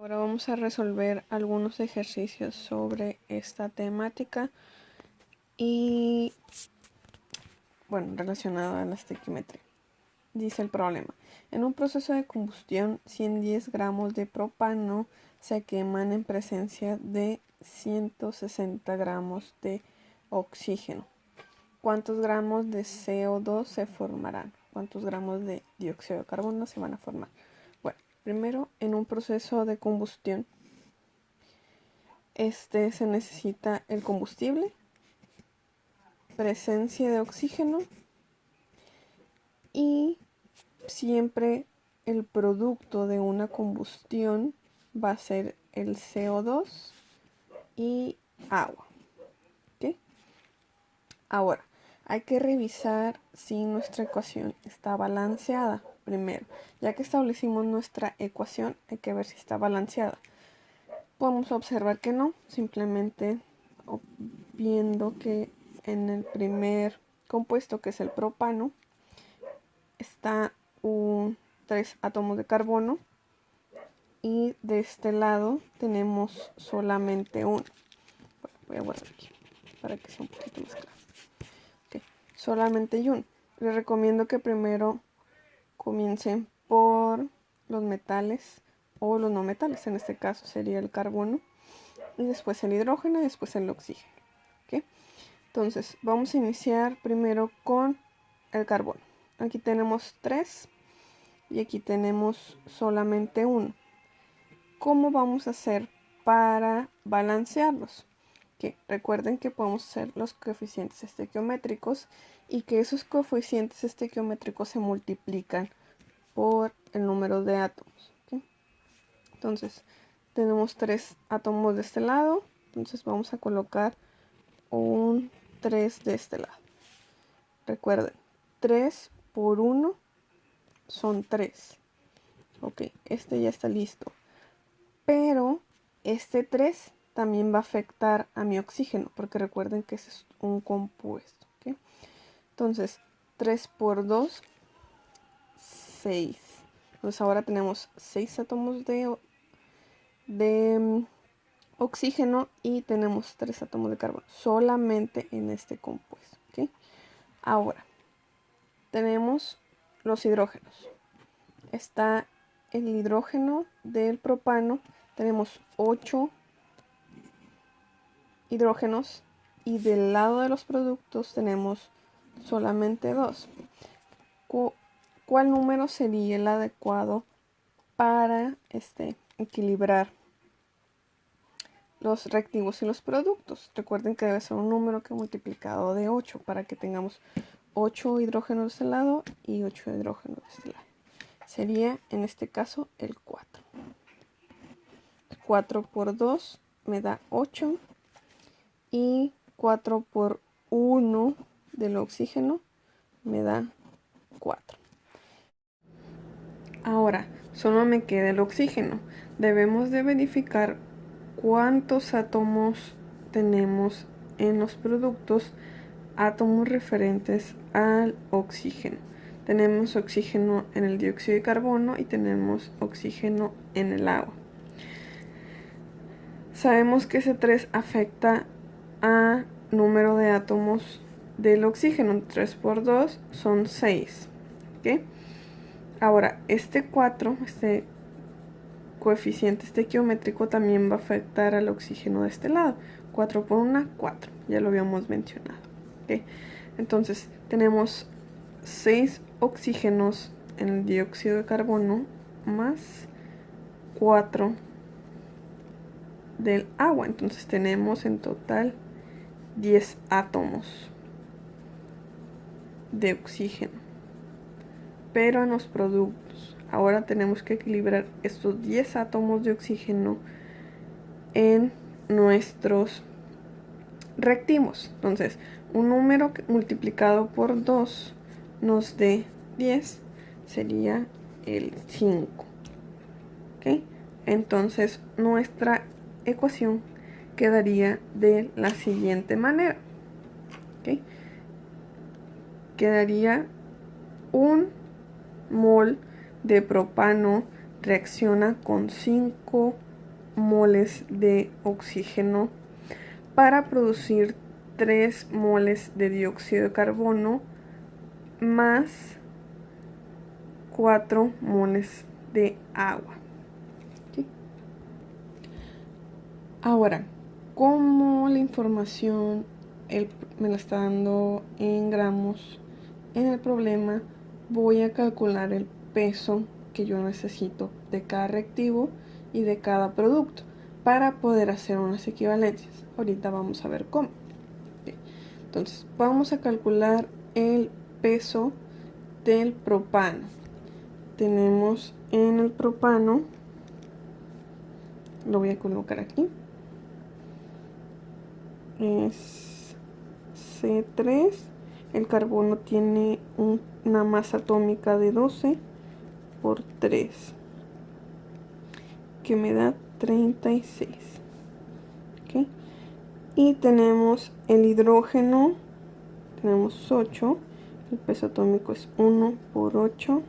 Ahora vamos a resolver algunos ejercicios sobre esta temática y, relacionado a la estequiometría. Dice el problema: en un proceso de combustión, 110 gramos de propano se queman en presencia de 160 gramos de oxígeno. ¿Cuántos gramos de CO2 se formarán? ¿Cuántos gramos de dióxido de carbono se van a formar? Bueno, primero, en un proceso de combustión, se necesita el combustible, presencia de oxígeno y siempre el producto de una combustión va a ser el CO2 y agua. ¿Okay? Ahora, hay que revisar si nuestra ecuación está balanceada primero. Ya que establecimos nuestra ecuación, hay que ver si está balanceada. Podemos observar que no, simplemente viendo que en el primer compuesto, que es el propano, está 3 átomos de carbono y de este lado tenemos solamente uno. Bueno, voy a guardar aquí para que sea un poquito más claro. Okay. Solamente hay uno. Les recomiendo que primero comiencen por los metales o los no metales. En este caso sería el carbono, y después el hidrógeno y después el oxígeno. ¿Okay? Entonces vamos a iniciar primero con el carbono. Aquí tenemos 3 y aquí tenemos solamente 1. ¿Cómo vamos a hacer para balancearlos? Que recuerden que podemos hacer los coeficientes estequiométricos y que esos coeficientes estequiométricos se multiplican por el número de átomos. ¿Okay? Entonces tenemos 3 átomos de este lado, entonces vamos a colocar un 3 de este lado. Recuerden, 3 por 1 son 3. Ok, este ya está listo. Pero este 3 también va a afectar a mi oxígeno, porque recuerden que ese es un compuesto. ¿Okay? Entonces, 3 por 2, 6. Entonces ahora tenemos 6 átomos de oxígeno y tenemos 3 átomos de carbono, solamente en este compuesto. ¿Okay? Ahora, tenemos los hidrógenos. Está el hidrógeno del propano, tenemos 8 hidrógenos y del lado de los productos tenemos solamente 2. ¿Cuál número sería el adecuado para equilibrar los reactivos y los productos? Recuerden que debe ser un número que multiplicado de 8 para que tengamos 8 hidrógenos de este lado y 8 hidrógenos de este lado. Sería en este caso el 4. 4 por 2 me da 8 y 4 por 1 del oxígeno me da 4. Ahora, solo me queda el oxígeno. Debemos de verificar cuántos átomos tenemos en los productos, átomos referentes al oxígeno. Tenemos oxígeno en el dióxido de carbono y tenemos oxígeno en el agua. Sabemos que ese 3 afecta a número de átomos del oxígeno. 3 por 2 son 6. ¿Okay? Ahora, este 4, este coeficiente estequiométrico, también va a afectar al oxígeno de este lado. 4 por 1, 4. Ya lo habíamos mencionado. ¿Okay? Entonces, tenemos 6 oxígenos en el dióxido de carbono más 4 del agua. Entonces tenemos en total 10 átomos de oxígeno. Pero en los productos, ahora tenemos que equilibrar estos 10 átomos de oxígeno en nuestros reactivos. Entonces, un número multiplicado por 2 nos dé 10 sería el 5. ¿Okay? Entonces, nuestra ecuación quedaría de la siguiente manera. ¿Okay? Quedaría un mol de propano reacciona con 5 moles de oxígeno para producir 3 moles de dióxido de carbono más 4 moles de agua. ¿Sí? Ahora, como la información me la está dando en gramos en el problema, voy a calcular el peso que yo necesito de cada reactivo y de cada producto para poder hacer unas equivalencias. Ahorita vamos a ver cómo. Entonces, vamos a calcular el peso del propano. Tenemos en el propano, lo voy a colocar aquí, es C3. El carbono tiene una masa atómica de 12 por 3, que me da 36. ¿Okay? Y tenemos el hidrógeno, tenemos 8, el peso atómico es 1 por 8,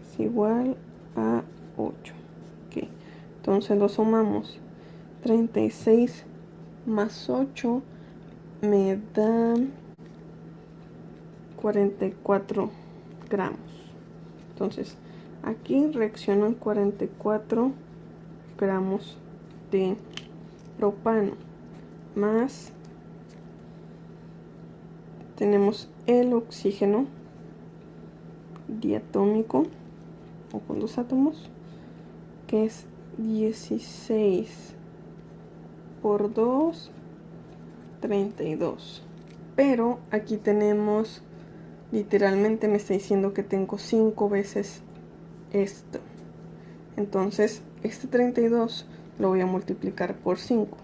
es igual a 8. ¿Okay? Entonces lo sumamos, 36 más 8 me da 44 gramos. Entonces aquí reaccionan 44 gramos de propano, más tenemos el oxígeno diatómico o con 2 átomos, que es 16 por 2, 32. Pero aquí tenemos, literalmente me está diciendo que tengo 5 veces esto. Entonces este 32 lo voy a multiplicar por 5,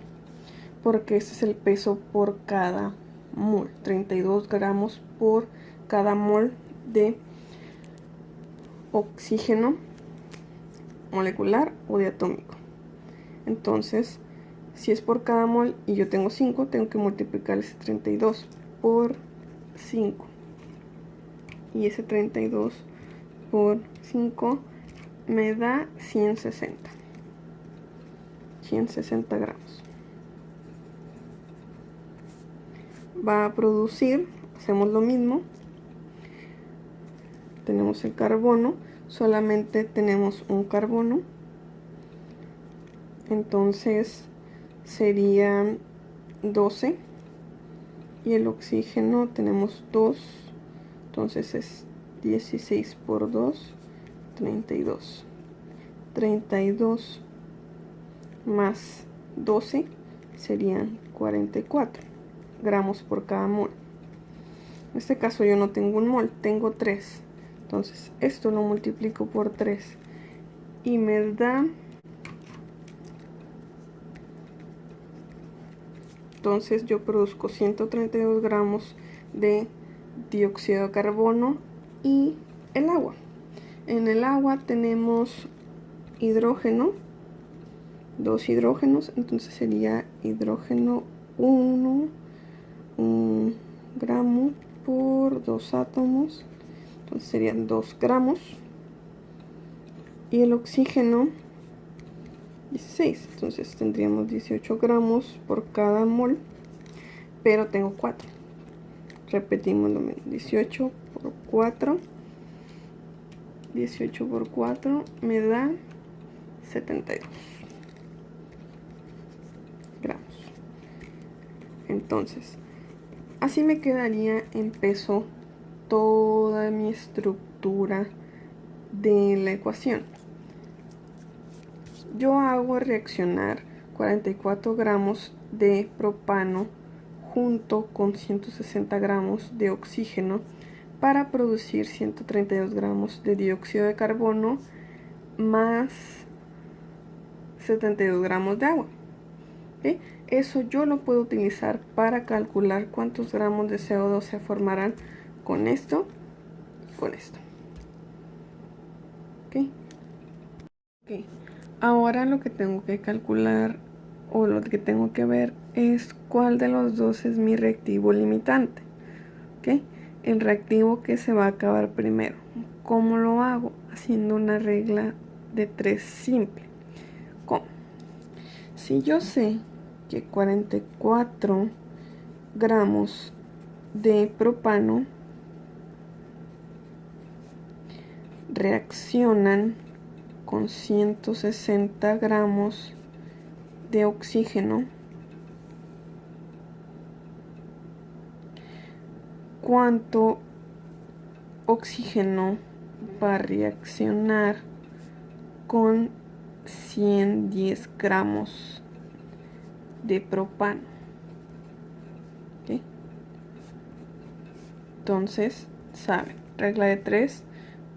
porque este es el peso por cada mol. 32 gramos por cada mol de oxígeno molecular o diatómico. Entonces, si es por cada mol y yo tengo 5, tengo que multiplicar ese 32 por 5. Y ese 32 por 5 me da 160. 160 gramos. Va a producir, hacemos lo mismo. Tenemos el carbono, solamente tenemos un carbono. Entonces serían 12. Y el oxígeno tenemos 2. Entonces es 16 por 2, 32. 32 más 12 serían 44 gramos por cada mol. En este caso yo no tengo un mol, tengo 3. Entonces esto lo multiplico por 3 y me da, entonces yo produzco 132 gramos de dióxido de carbono y el agua. En el agua tenemos hidrógeno, 2 hidrógenos, entonces sería hidrógeno 1 gramo por 2 átomos, entonces serían 2 gramos. Y el oxígeno 16, entonces tendríamos 18 gramos por cada mol, pero tengo 4. Repetimos lo mismo, 18 por 4. 18 por 4 me da 72 gramos. Entonces, así me quedaría en peso toda mi estructura de la ecuación. Yo hago reaccionar 44 gramos de propano junto con 160 gramos de oxígeno para producir 132 gramos de dióxido de carbono más 72 gramos de agua. ¿Sí? Eso yo lo puedo utilizar para calcular cuántos gramos de CO2 se formarán con esto y con esto. ¿Okay? Okay. Ahora lo que tengo que calcular o lo que tengo que ver es cuál de los dos es mi reactivo limitante. ¿Okay? El reactivo que se va a acabar primero. ¿Cómo lo hago? Haciendo una regla de 3 simple. ¿Cómo? Si yo sé que 44 gramos de propano reaccionan con 160 gramos de oxígeno, ¿cuánto oxígeno va a reaccionar con 110 gramos de propano? ¿Okay? Entonces, saben, regla de 3,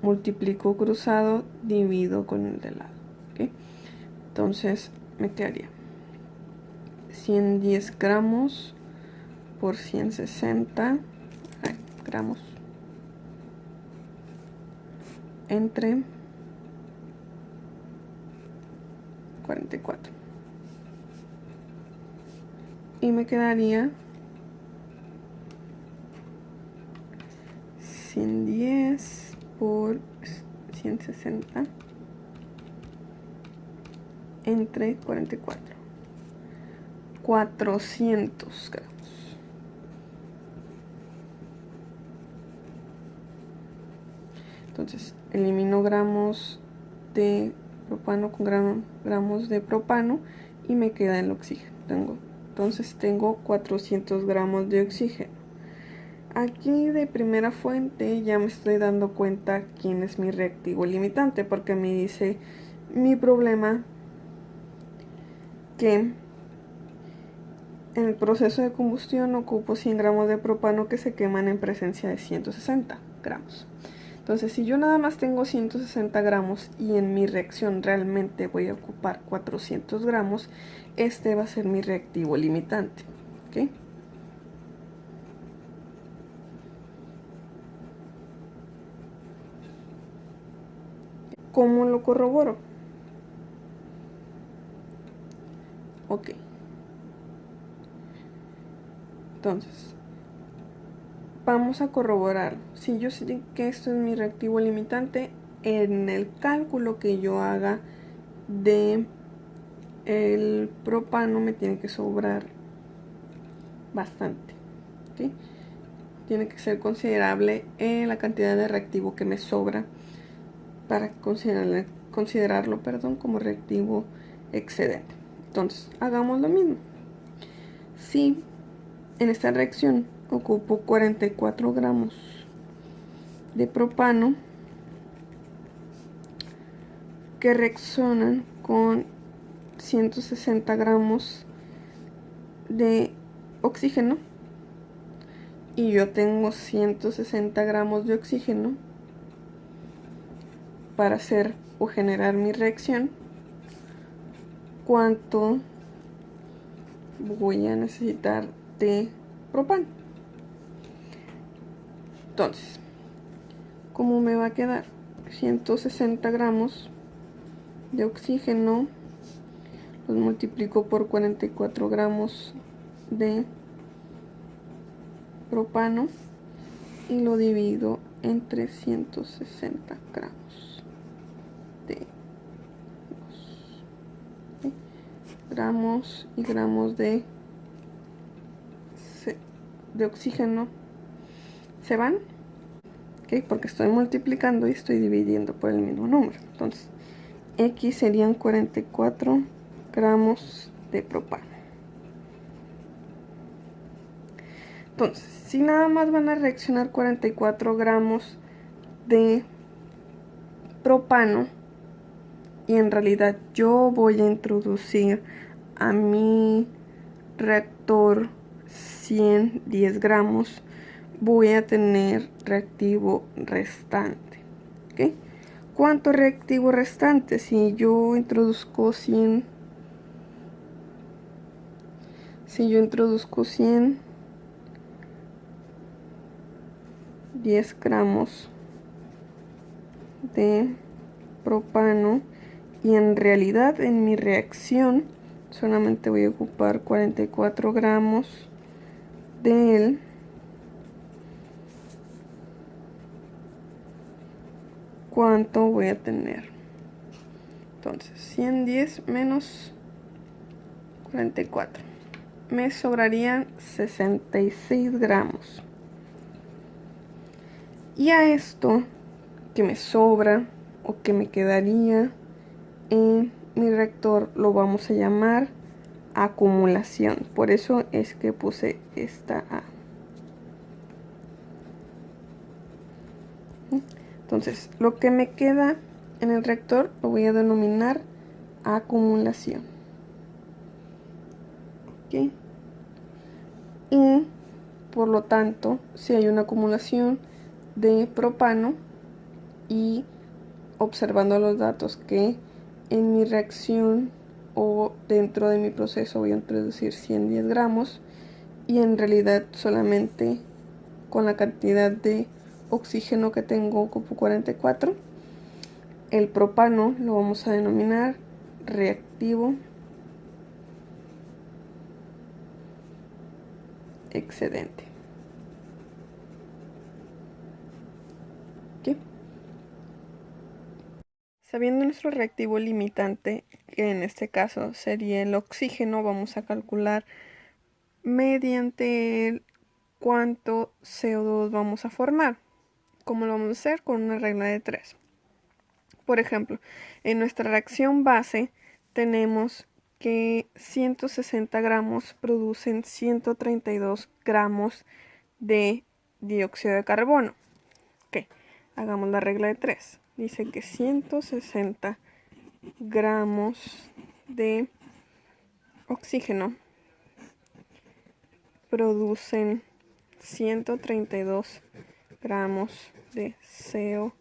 multiplico cruzado, divido con el de lado. ¿Okay? Entonces, me quedaría 110 gramos por 160 gramos entre 44. Y me quedaría 110 por 160 entre 44. 400 gramos. Entonces, elimino gramos de propano con gramos de propano y me queda el oxígeno. Entonces tengo 400 gramos de oxígeno. Aquí de primera fuente ya me estoy dando cuenta quién es mi reactivo limitante, porque me dice mi problema que en el proceso de combustión ocupo 100 gramos de propano que se queman en presencia de 160 gramos. Entonces, si yo nada más tengo 160 gramos y en mi reacción realmente voy a ocupar 400 gramos, este va a ser mi reactivo limitante. ¿Okay? ¿Cómo lo corroboro? Ok. Entonces, vamos a corroborar. Si yo sé que esto es mi reactivo limitante, en el cálculo que yo haga de el propano me tiene que sobrar bastante. ¿Sí? Tiene que ser considerable la cantidad de reactivo que me sobra para considerarlo como reactivo excedente. Entonces, hagamos lo mismo. Si en esta reacción ocupo 44 gramos de propano que reaccionan con 160 gramos de oxígeno y yo tengo 160 gramos de oxígeno para hacer o generar mi reacción, ¿cuánto voy a necesitar de propano? Entonces, ¿cómo me va a quedar? 160 gramos de oxígeno los multiplico por 44 gramos de propano y lo divido entre 160 gramos de gramos y gramos de oxígeno se van, ¿okay? Porque estoy multiplicando y estoy dividiendo por el mismo número. Entonces X serían 44 gramos de propano. Entonces, si nada más van a reaccionar 44 gramos de propano y en realidad yo voy a introducir a mi reactor 110 gramos, voy a tener reactivo restante. ¿Okay? ¿Cuánto reactivo restante? Si yo introduzco 100 10 gramos de propano y en realidad en mi reacción solamente voy a ocupar 44 gramos de él, ¿cuánto voy a tener Entonces 110 menos 44. Me sobrarían 66 gramos. Y a esto que me sobra o que me quedaría en mi reactor lo vamos a llamar acumulación. Por eso es que puse esta A. Entonces, lo que me queda en el reactor lo voy a denominar acumulación. ¿Ok? Y por lo tanto, si hay una acumulación de propano y observando los datos que en mi reacción o dentro de mi proceso voy a introducir 110 gramos y en realidad solamente con la cantidad de oxígeno que tengo ocupo 44, el propano lo vamos a denominar reactivo excedente. ¿Okay? Sabiendo nuestro reactivo limitante, que en este caso sería el oxígeno, vamos a calcular mediante el cuánto CO2 vamos a formar. ¿Cómo lo vamos a hacer? Con una regla de 3. Por ejemplo, en nuestra reacción base tenemos que 160 gramos producen 132 gramos de dióxido de carbono. Ok, hagamos la regla de 3. Dice que 160 gramos de oxígeno producen 132 gramos de CO2.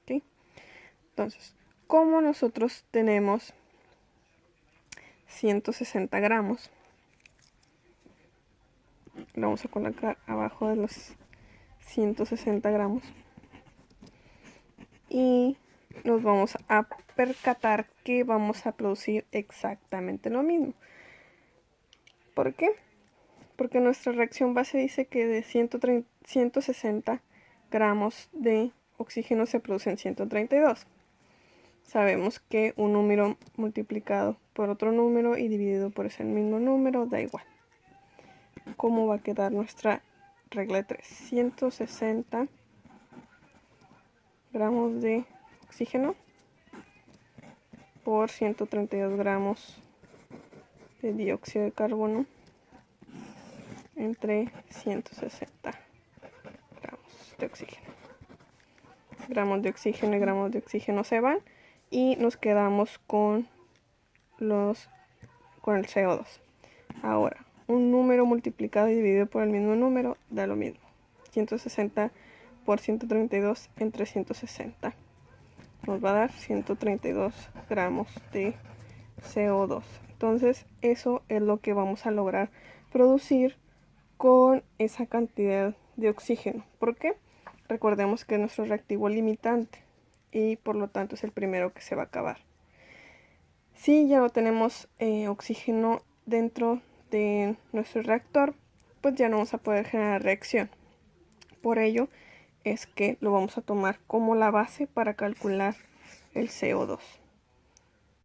¿Okay? Entonces, como nosotros tenemos 160 gramos, lo vamos a colocar abajo de los 160 gramos y nos vamos a percatar que vamos a producir exactamente lo mismo. ¿Por qué? Porque nuestra reacción base dice que de 160 gramos de oxígeno se producen 132. Sabemos que un número multiplicado por otro número y dividido por ese mismo número da igual. ¿Cómo va a quedar nuestra regla de 3? 160 gramos de oxígeno por 132 gramos de dióxido de carbono entre 160 gramos de oxígeno. Gramos de oxígeno y gramos de oxígeno se van y nos quedamos con el CO2. Ahora, un número multiplicado y dividido por el mismo número da lo mismo. 160 por 132 entre 160 nos va a dar 132 gramos de CO2. Entonces, eso es lo que vamos a lograr producir con esa cantidad de oxígeno. ¿Por qué? Recordemos que es nuestro reactivo limitante y por lo tanto es el primero que se va a acabar. Si ya no tenemos oxígeno dentro de nuestro reactor, pues ya no vamos a poder generar reacción. Por ello es que lo vamos a tomar como la base para calcular el CO2.